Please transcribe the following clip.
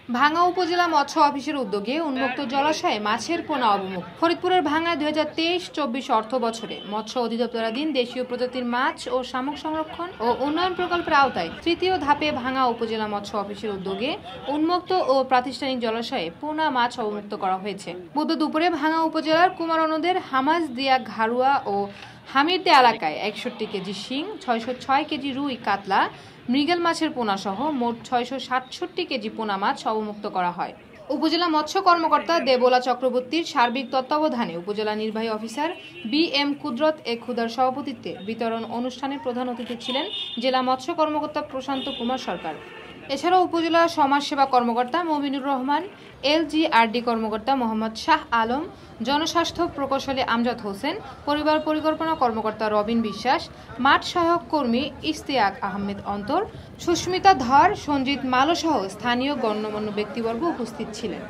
ভাঙ্গা উপজেলা মৎস্য অফিসের উদ্যোগে উন্মুক্ত জলাশয়ে মাছের পোনা অবমুক্ত। ফরিদপুরের ভাঙ্গায় 2023-24 অর্থ বছরে মৎস্য অধিদপ্তরাধীন দেশীয় প্রজাতির মাছ ও শামুক সংরক্ষণ ও উন্নয়ন প্রকল্পের আওতায় তৃতীয় ধাপে ভাঙ্গা উপজেলা মৎস্য অফিসের উদ্যোগে উন্মুক্ত ও প্রাতিষ্ঠানিক জলাশয়ে পোনা মাছ অবমুক্ত করা হয়েছে। বুধ দুপুরে ভাঙ্গা উপজেলার কুমারনদের হামাজদিয়া ঘাড়ুয়া ও হামিরদে এলাকায় 61 কেজি শিং, 606 কেজি রুই, কাতলা, মৃগেল মাছের পোনা সহ মোট 667 কেজি পোনা মাছ অবমুক্ত করা হয়। উপজেলা মৎস্য কর্মকর্তা দেবলা চক্রবর্তীর সার্বিক তত্ত্বাবধানে উপজেলা নির্বাহী অফিসার বি.এম. কুদরত এ খুদার সভাপতিত্বে বিতরণ অনুষ্ঠানে প্রধান অতিথি ছিলেন জেলা মৎস্য কর্মকর্তা প্রশান্ত কুমার সরকার। এছাড়াও উপজেলা সমাজসেবা কর্মকর্তা মমিনুর রহমান, এলজিআরডি কর্মকর্তা মোহাম্মদ শাহ আলম, জনস্বাস্থ্য প্রকৌশলী আমজাদ হোসেন, পরিবার পরিকল্পনা কর্মকর্তা রবিন বিশ্বাস, মাঠ সহায়ক কর্মী ইশতিয়াক আহমেদ অন্তর, সুস্মিতা ধর, সঞ্জিত মালো সহ স্থানীয় গণ্যমান্য ব্যক্তিবর্গ উপস্থিত ছিলেন।